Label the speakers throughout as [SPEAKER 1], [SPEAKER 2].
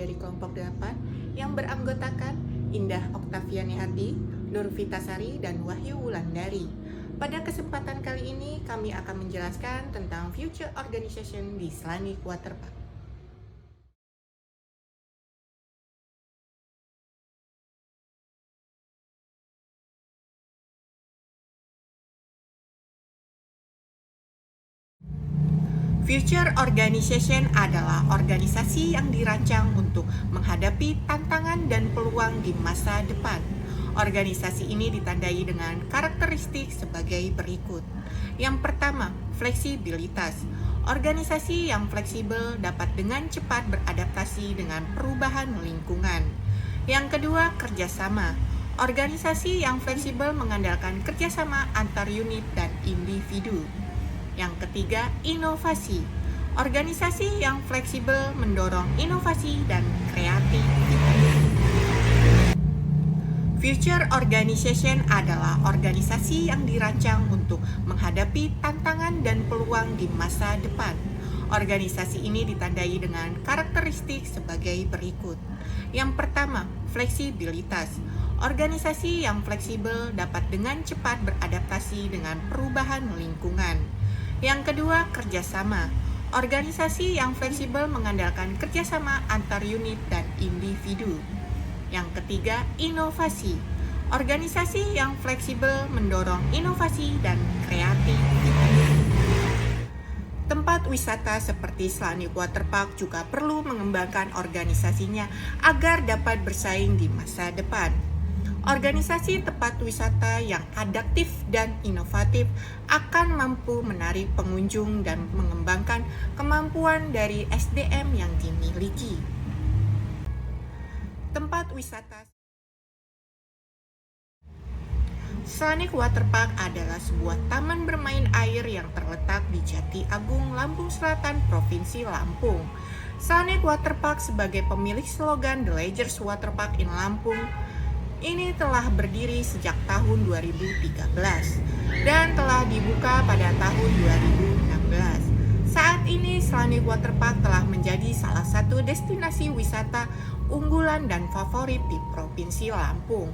[SPEAKER 1] dari kelompok 8 yang beranggotakan Indah Oktaviani Hardi, Nur Vitasari, dan Wahyu Wulandari. Pada kesempatan kali ini kami akan menjelaskan tentang Future Organization di Selanik Waterpark. Future Organization adalah organisasi yang dirancang untuk menghadapi tantangan dan peluang di masa depan. Organisasi ini ditandai dengan karakteristik sebagai berikut. Yang pertama, fleksibilitas. Organisasi yang fleksibel dapat dengan cepat beradaptasi dengan perubahan lingkungan. Yang kedua, kerjasama. Organisasi yang fleksibel mengandalkan kerjasama antar unit dan individu. Yang ketiga, inovasi. Organisasi yang fleksibel mendorong inovasi dan kreativitas. Future Organization adalah organisasi yang dirancang untuk menghadapi tantangan dan peluang di masa depan. Organisasi ini ditandai dengan karakteristik sebagai berikut. Yang pertama, fleksibilitas. Organisasi yang fleksibel dapat dengan cepat beradaptasi dengan perubahan lingkungan. Yang kedua, kerjasama. Organisasi yang fleksibel mengandalkan kerjasama antar unit dan individu. Yang ketiga, inovasi. Organisasi yang fleksibel mendorong inovasi dan kreativitas. Tempat wisata seperti Selanik Waterpark juga perlu mengembangkan organisasinya agar dapat bersaing di masa depan. Organisasi tempat wisata yang adaptif dan inovatif akan mampu menarik pengunjung dan mengembangkan kemampuan dari SDM yang dimiliki. Tempat wisata Selanik Waterpark adalah sebuah taman bermain air yang terletak di Jati Agung, Lampung Selatan, Provinsi Lampung. Selanik Waterpark sebagai pemilik slogan The Leisure Waterpark in Lampung ini telah berdiri sejak tahun 2013 dan telah dibuka pada tahun 2016. Saat ini Selanik Waterpark telah menjadi salah satu destinasi wisata unggulan dan favorit di Provinsi Lampung.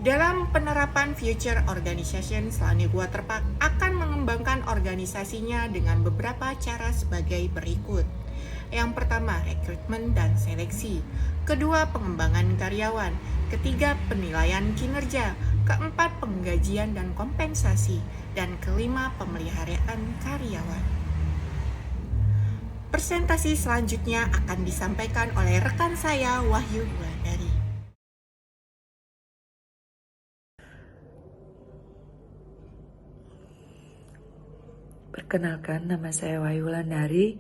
[SPEAKER 1] Dalam penerapan Future Organization, Selanik Waterpark akan mengembangkan organisasinya dengan beberapa cara sebagai berikut. Yang pertama, rekrutmen dan seleksi. Kedua, pengembangan karyawan. Ketiga, penilaian kinerja. Keempat, penggajian dan kompensasi. Dan kelima, pemeliharaan karyawan. Presentasi selanjutnya akan disampaikan oleh rekan saya, Wahyu Wulandari.
[SPEAKER 2] Perkenalkan, nama saya Wahyu Wulandari.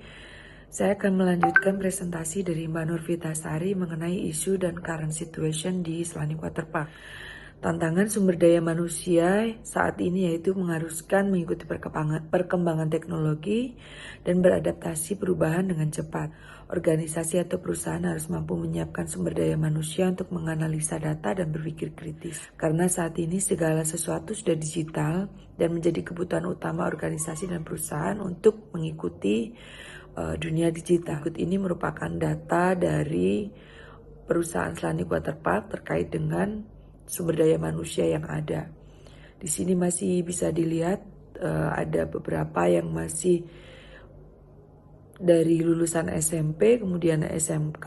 [SPEAKER 2] Saya akan melanjutkan presentasi dari Mbak Nur Vitasari mengenai isu dan current situation di Selanik Waterpark. Tantangan sumber daya manusia saat ini yaitu mengharuskan mengikuti perkembangan teknologi dan beradaptasi perubahan dengan cepat. Organisasi atau perusahaan harus mampu menyiapkan sumber daya manusia untuk menganalisa data dan berpikir kritis. Karena saat ini segala sesuatu sudah digital dan menjadi kebutuhan utama organisasi dan perusahaan untuk mengikuti dunia digital. Berikut ini merupakan data dari perusahaan Selanik Waterpark terkait dengan sumber daya manusia yang ada. Di sini masih bisa dilihat ada beberapa yang masih dari lulusan SMP, kemudian SMK,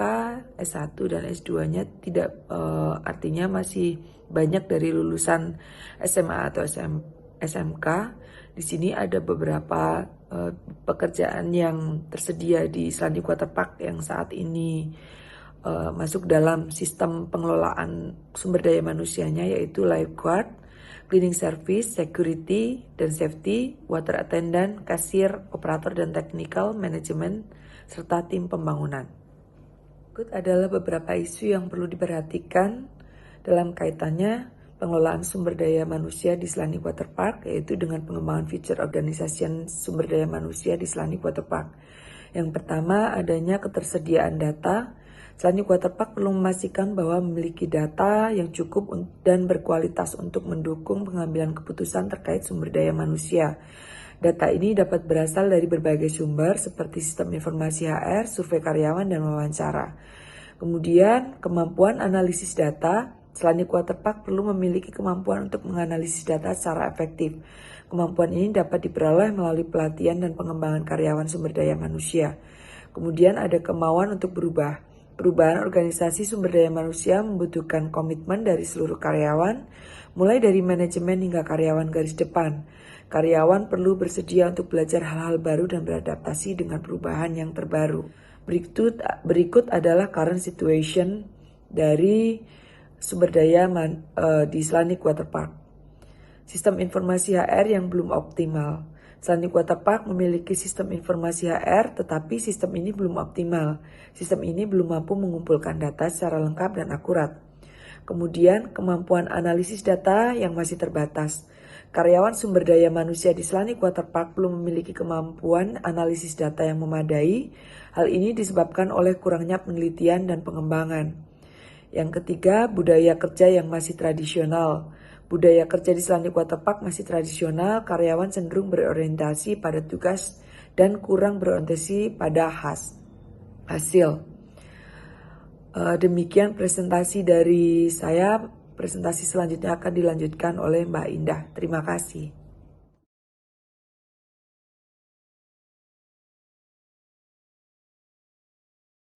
[SPEAKER 2] S1 dan S2-nya tidak artinya masih banyak dari lulusan SMA atau SMK. Di sini ada beberapa pekerjaan yang tersedia di Selanik Waterpark yang saat ini masuk dalam sistem pengelolaan sumber daya manusianya, yaitu lifeguard, cleaning service, security dan safety, water attendant, kasir, operator dan technical management, serta tim pembangunan. Berikut adalah beberapa isu yang perlu diperhatikan dalam kaitannya pengelolaan sumber daya manusia di Selanik Waterpark, yaitu dengan pengembangan future organization sumber daya manusia di Selanik Waterpark. Yang pertama, adanya ketersediaan data. Selanik Waterpark perlu memastikan bahwa memiliki data yang cukup dan berkualitas untuk mendukung pengambilan keputusan terkait sumber daya manusia. Data ini dapat berasal dari berbagai sumber seperti sistem informasi HR, survei karyawan, dan wawancara. Kemudian, kemampuan analisis data. Selanik Waterpark perlu memiliki kemampuan untuk menganalisis data secara efektif. Kemampuan ini dapat diperoleh melalui pelatihan dan pengembangan karyawan sumber daya manusia. Kemudian ada kemauan untuk berubah. Perubahan organisasi sumber daya manusia membutuhkan komitmen dari seluruh karyawan, mulai dari manajemen hingga karyawan garis depan. Karyawan perlu bersedia untuk belajar hal-hal baru dan beradaptasi dengan perubahan yang terbaru. Berikut adalah current situation dari sumber daya di Selanik Waterpark. Sistem informasi HR yang belum optimal. Selanik Waterpark memiliki sistem informasi HR, tetapi sistem ini belum optimal. Sistem ini belum mampu mengumpulkan data secara lengkap dan akurat. Kemudian, kemampuan analisis data yang masih terbatas. Karyawan sumber daya manusia di Selanik Waterpark belum memiliki kemampuan analisis data yang memadai. Hal ini disebabkan oleh kurangnya penelitian dan pengembangan. Yang ketiga, budaya kerja yang masih tradisional. Budaya kerja di Selanik Waterpark masih tradisional, karyawan cenderung berorientasi pada tugas dan kurang berorientasi pada hasil. Demikian presentasi dari saya. Presentasi selanjutnya akan dilanjutkan oleh Mbak Indah. Terima kasih.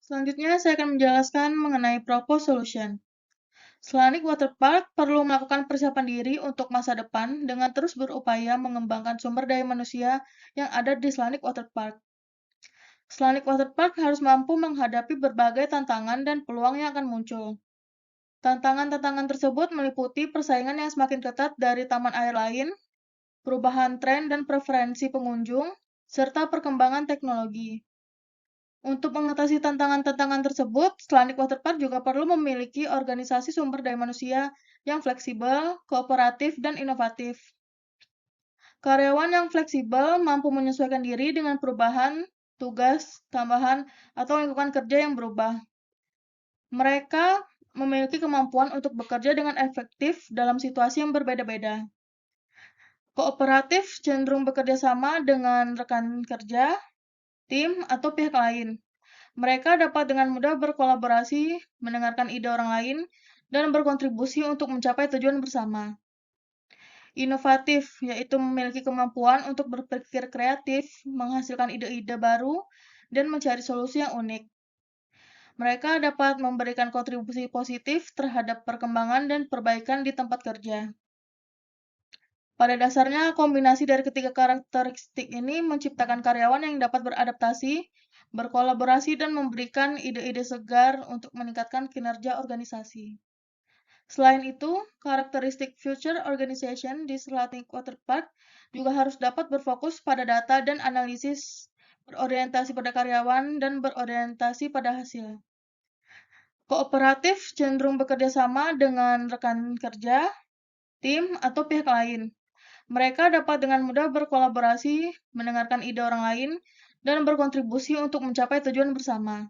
[SPEAKER 3] Selanjutnya, saya akan menjelaskan mengenai Proposed Solution. Selanik Waterpark perlu melakukan persiapan diri untuk masa depan dengan terus berupaya mengembangkan sumber daya manusia yang ada di Selanik Waterpark. Selanik Waterpark harus mampu menghadapi berbagai tantangan dan peluang yang akan muncul. Tantangan-tantangan tersebut meliputi persaingan yang semakin ketat dari taman air lain, perubahan tren dan preferensi pengunjung, serta perkembangan teknologi. Untuk mengatasi tantangan-tantangan tersebut, Selanik Waterpark juga perlu memiliki organisasi sumber daya manusia yang fleksibel, kooperatif, dan inovatif. Karyawan yang fleksibel mampu menyesuaikan diri dengan perubahan, tugas, tambahan, atau lingkungan kerja yang berubah. Mereka memiliki kemampuan untuk bekerja dengan efektif dalam situasi yang berbeda-beda. Kooperatif cenderung bekerja sama dengan rekan kerja, tim, atau pihak lain. Mereka dapat dengan mudah berkolaborasi, mendengarkan ide orang lain, dan berkontribusi untuk mencapai tujuan bersama. Inovatif, yaitu memiliki kemampuan untuk berpikir kreatif, menghasilkan ide-ide baru, dan mencari solusi yang unik. Mereka dapat memberikan kontribusi positif terhadap perkembangan dan perbaikan di tempat kerja. Pada dasarnya, kombinasi dari ketiga karakteristik ini menciptakan karyawan yang dapat beradaptasi, berkolaborasi, dan memberikan ide-ide segar untuk meningkatkan kinerja organisasi. Selain itu, karakteristik future organization di Selanik Waterpark juga harus dapat berfokus pada data dan analisis, berorientasi pada karyawan, dan berorientasi pada hasil. Kooperatif cenderung bekerja sama dengan rekan kerja, tim, atau pihak lain. Mereka dapat dengan mudah berkolaborasi, mendengarkan ide orang lain, dan berkontribusi untuk mencapai tujuan bersama.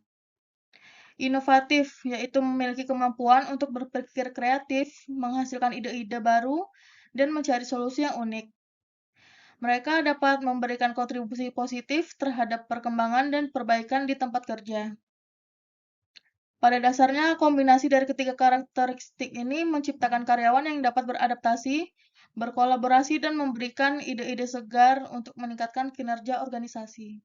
[SPEAKER 3] Inovatif, yaitu memiliki kemampuan untuk berpikir kreatif, menghasilkan ide-ide baru, dan mencari solusi yang unik. Mereka dapat memberikan kontribusi positif terhadap perkembangan dan perbaikan di tempat kerja. Pada dasarnya, kombinasi dari ketiga karakteristik ini menciptakan karyawan yang dapat beradaptasi, berkolaborasi, dan memberikan ide-ide segar untuk meningkatkan kinerja organisasi.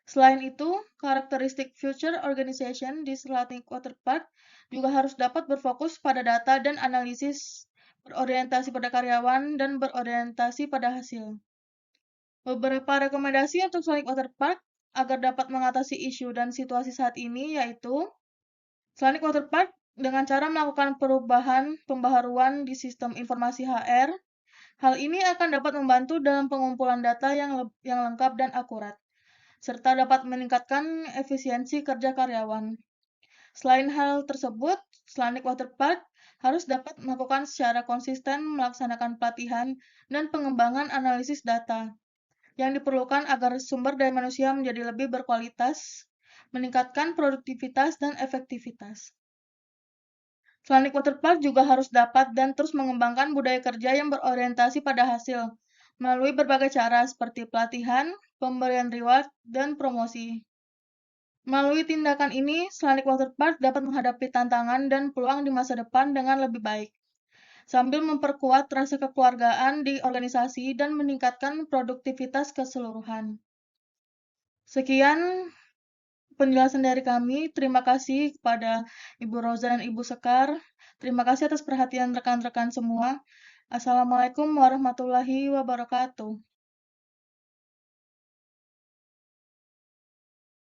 [SPEAKER 3] Selain itu, karakteristik future organization di Selanik Waterpark juga harus dapat berfokus pada data dan analisis, berorientasi pada karyawan, dan berorientasi pada hasil. Beberapa rekomendasi untuk Selanik Waterpark agar dapat mengatasi isu dan situasi saat ini yaitu Selanik Waterpark dengan cara melakukan perubahan pembaharuan di sistem informasi HR. Hal ini akan dapat membantu dalam pengumpulan data yang lengkap dan akurat, serta dapat meningkatkan efisiensi kerja karyawan. Selain hal tersebut, Selanik Waterpark harus dapat melakukan secara konsisten melaksanakan pelatihan dan pengembangan analisis data yang diperlukan agar sumber daya manusia menjadi lebih berkualitas, meningkatkan produktivitas dan efektivitas. Selanik Waterpark juga harus dapat dan terus mengembangkan budaya kerja yang berorientasi pada hasil, melalui berbagai cara seperti pelatihan, pemberian reward, dan promosi. Melalui tindakan ini, Selanik Waterpark dapat menghadapi tantangan dan peluang di masa depan dengan lebih baik, sambil memperkuat rasa kekeluargaan di organisasi dan meningkatkan produktivitas keseluruhan. Sekian penjelasan dari kami. Terima kasih kepada Ibu Roza dan Ibu Sekar. Terima kasih atas perhatian rekan-rekan semua. Assalamualaikum warahmatullahi wabarakatuh.